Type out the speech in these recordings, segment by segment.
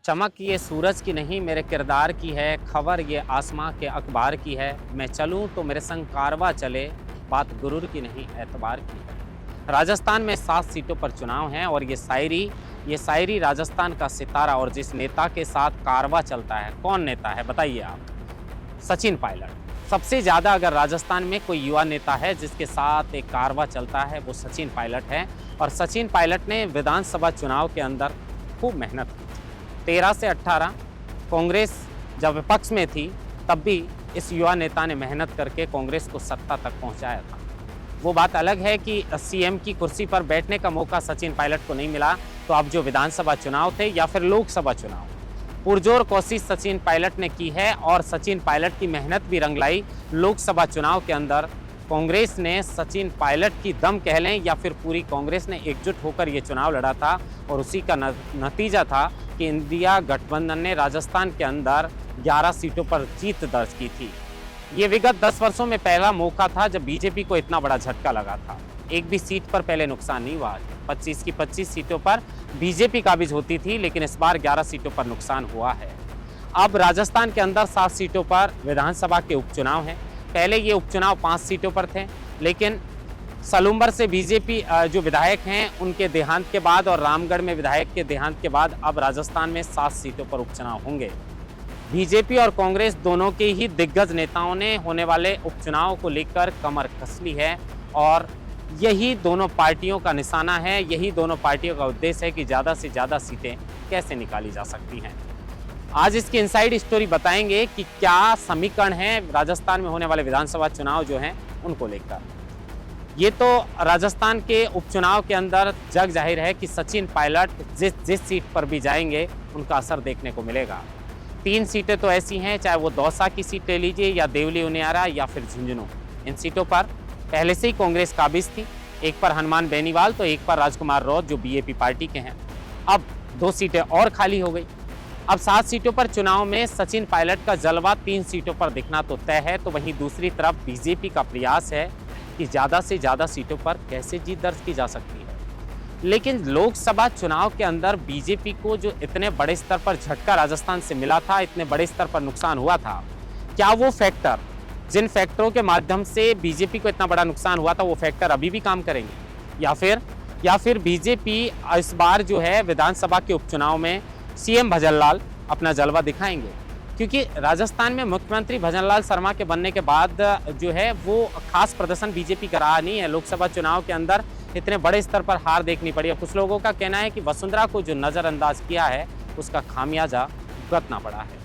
चमक ये सूरज की नहीं मेरे किरदार की है, खबर ये आसमां के अखबार की है। मैं चलूं तो मेरे संग कारवां चले, बात गुरूर की नहीं एतबार की है। राजस्थान में 7 सीटों पर चुनाव हैं और ये शायरी राजस्थान का सितारा और जिस नेता के साथ कारवां चलता है, कौन नेता है बताइए आप? सचिन पायलट। सबसे ज़्यादा अगर राजस्थान में कोई युवा नेता है जिसके साथ एक कारवां चलता है वो सचिन पायलट है। और सचिन पायलट ने विधानसभा चुनाव के अंदर खूब मेहनत की। 13 से 18 कांग्रेस जब विपक्ष में थी तब भी इस युवा नेता ने मेहनत करके कांग्रेस को सत्ता तक पहुंचाया था। वो बात अलग है कि सीएम की कुर्सी पर बैठने का मौका सचिन पायलट को नहीं मिला, तो अब जो विधानसभा चुनाव थे या फिर लोकसभा चुनाव, पुरजोर कोशिश सचिन पायलट ने की है और सचिन पायलट की मेहनत भी रंग लाई। लोकसभा चुनाव के अंदर कांग्रेस ने सचिन पायलट की दम कह लें या फिर पूरी कांग्रेस ने एकजुट होकर ये चुनाव लड़ा था और उसी का नतीजा था कि इंडिया गठबंधन ने राजस्थान के अंदर 11 सीटों पर जीत दर्ज की थी। ये विगत 10 वर्षों में पहला मौका था जब बीजेपी को इतना बड़ा झटका लगा था। एक भी सीट पर पहले नुकसान नहीं हुआ। 25 की 25 सीटों पर बीजेपी काबिज होती थी, लेकिन इस बार 11 सीटों पर नुकसान हुआ है। अब राजस्थान के अंदर 7 सीटों पर विधानसभा के उपचुनाव हैं। पहले ये उपचुनाव 5 सीटों पर थे, लेकिन सलूम्बर से बीजेपी जो विधायक हैं उनके देहांत के बाद और रामगढ़ में विधायक के देहांत के बाद अब राजस्थान में 7 सीटों पर उपचुनाव होंगे। बीजेपी और कांग्रेस दोनों के ही दिग्गज नेताओं ने होने वाले उपचुनाव को लेकर कमर कस ली है और यही दोनों पार्टियों का निशाना है, यही दोनों पार्टियों का उद्देश्य है कि ज़्यादा से ज़्यादा सीटें कैसे निकाली जा सकती हैं। आज इसकी इनसाइड स्टोरी बताएंगे कि क्या समीकरण है राजस्थान में होने वाले विधानसभा चुनाव जो हैं उनको लेकर। ये तो राजस्थान के उपचुनाव के अंदर जग जाहिर है कि सचिन पायलट जिस सीट पर भी जाएंगे उनका असर देखने को मिलेगा। 3 सीटें तो ऐसी हैं, चाहे वो दौसा की सीट ले लीजिए या देवली उनियारा या फिर झुंझुनू। इन सीटों पर पहले से ही कांग्रेस काबिज थी। एक पर हनुमान बेनीवाल तो एक पर राजकुमार रौत जो बीएपी पार्टी के हैं। अब 2 सीटें और खाली हो गई। अब 7 सीटों पर चुनाव में सचिन पायलट का जलवा 3 सीटों पर दिखना तो तय है, तो वहीं दूसरी तरफ बीजेपी का प्रयास है कि ज़्यादा से ज़्यादा सीटों पर कैसे जीत दर्ज की जा सकती है। लेकिन लोकसभा चुनाव के अंदर बीजेपी को जो इतने बड़े स्तर पर झटका राजस्थान से मिला था, इतने बड़े स्तर पर नुकसान हुआ था, क्या वो फैक्टर, जिन फैक्टरों के माध्यम से बीजेपी को इतना बड़ा नुकसान हुआ था, वो फैक्टर अभी भी काम करेंगे या फिर बीजेपी इस बार जो है विधानसभा के उपचुनाव में सीएम भजनलाल अपना जलवा दिखाएंगे? क्योंकि राजस्थान में मुख्यमंत्री भजनलाल शर्मा के बनने के बाद जो है वो खास प्रदर्शन बीजेपी का रहा नहीं है। लोकसभा चुनाव के अंदर इतने बड़े स्तर पर हार देखनी पड़ी है। कुछ लोगों का कहना है कि वसुंधरा को जो नज़रअंदाज किया है उसका खामियाजा भुगतना पड़ा है।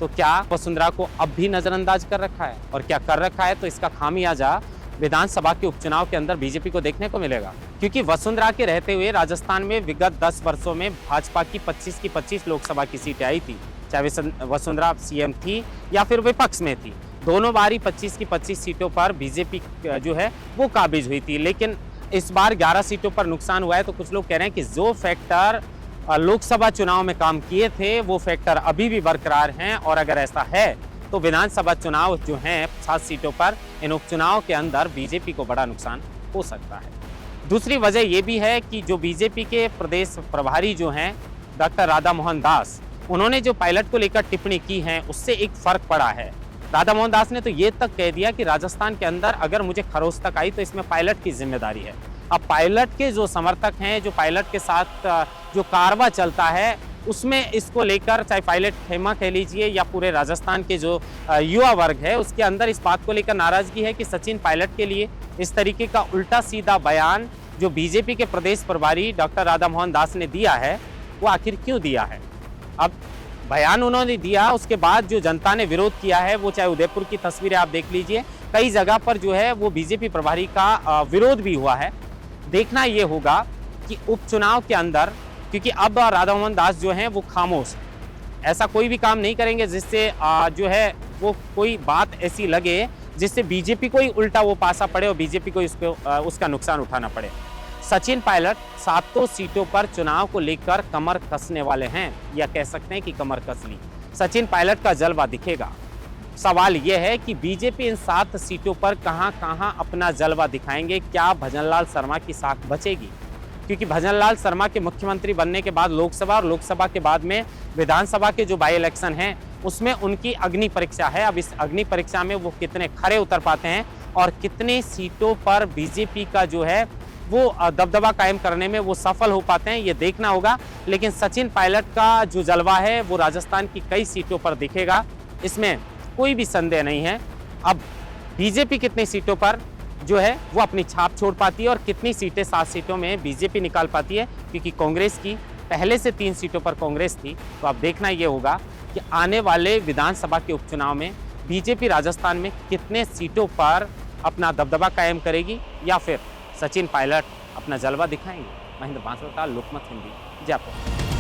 तो क्या वसुंधरा को अब भी नज़रअंदाज कर रखा है, और क्या कर रखा है तो इसका खामियाजा विधानसभा के उपचुनाव के अंदर बीजेपी को देखने को मिलेगा? क्योंकि वसुंधरा के रहते हुए राजस्थान में विगत 10 वर्षों में भाजपा की 25 की 25 लोकसभा की सीटें आई थी, चाहे वसुंधरा सीएम थी या फिर विपक्ष में थी। दोनों बारी 25 की 25 सीटों पर बीजेपी जो है वो काबिज हुई थी। लेकिन इस बार 11 सीटों पर नुकसान हुआ है, तो कुछ लोग कह रहे हैं कि जो फैक्टर लोकसभा चुनाव में काम किए थे वो फैक्टर अभी भी बरकरार हैं, और अगर ऐसा है तो विधानसभा चुनाव जो हैं 7 सीटों पर, इन उपचुनाव के अंदर बीजेपी को बड़ा नुकसान हो सकता है। दूसरी वजह ये भी है कि जो बीजेपी के प्रदेश प्रभारी जो हैं डॉक्टर राधा मोहन दास, उन्होंने जो पायलट को लेकर टिप्पणी की है उससे एक फर्क पड़ा है। राधा मोहन दास ने तो ये तक कह दिया कि राजस्थान के अंदर अगर मुझे खरोच तक आई तो इसमें पायलट की जिम्मेदारी है। अब पायलट के जो समर्थक हैं, जो पायलट के साथ जो कारवां चलता है, उसमें इसको लेकर चाहे पायलट खेमा कह लीजिए या पूरे राजस्थान के जो युवा वर्ग है उसके अंदर इस बात को लेकर नाराजगी है कि सचिन पायलट के लिए इस तरीके का उल्टा सीधा बयान जो बीजेपी के प्रदेश प्रभारी डॉक्टर राधा मोहन दास ने दिया है वो आखिर क्यों दिया है। अब बयान उन्होंने दिया, उसके बाद जो जनता ने विरोध किया है, वो चाहे उदयपुर की तस्वीरें आप देख लीजिए, कई जगह पर जो है वो बीजेपी प्रभारी का विरोध भी हुआ है। देखना ये होगा कि उपचुनाव के अंदर, क्योंकि अब राधा मोहन दास जो हैं वो खामोश हैं, ऐसा कोई भी काम नहीं करेंगे जिससे जो है वो कोई बात ऐसी लगे जिससे बीजेपी को ही उल्टा वो पासा पड़े और बीजेपी को उसका नुकसान उठाना पड़े। सचिन पायलट 7 सीटों पर चुनाव को लेकर कमर कसने वाले हैं, या कह सकते हैं कि कमर कस ली। सचिन पायलट का जलवा दिखेगा। सवाल यह है कि बीजेपी इन 7 सीटों पर कहां-कहां अपना जलवा दिखाएंगे। क्या भजनलाल शर्मा की साख बचेगी? क्योंकि भजनलाल शर्मा के मुख्यमंत्री बनने के बाद लोकसभा और लोकसभा के बाद में विधानसभा के जो बाई इलेक्शन हैं उसमें उनकी अग्नि परीक्षा है। अब इस अग्नि परीक्षा में वो कितने खरे उतर पाते हैं और कितनी सीटों पर बीजेपी का जो है वो दबदबा कायम करने में वो सफल हो पाते हैं, ये देखना होगा। लेकिन सचिन पायलट का जो जलवा है वो राजस्थान की कई सीटों पर दिखेगा, इसमें कोई भी संदेह नहीं है। अब बीजेपी कितनी सीटों पर जो है वो अपनी छाप छोड़ पाती है और कितनी सीटें 7 सीटों में बीजेपी निकाल पाती है, क्योंकि कांग्रेस की पहले से 3 सीटों पर कांग्रेस थी। तो अब देखना ये होगा कि आने वाले विधानसभा के उपचुनाव में बीजेपी राजस्थान में कितने सीटों पर अपना दबदबा कायम करेगी या फिर सचिन पायलट अपना जलवा दिखाएंगे। महेंद्र बांसवाड़कर, लोकमत हिंदी, जयपुर।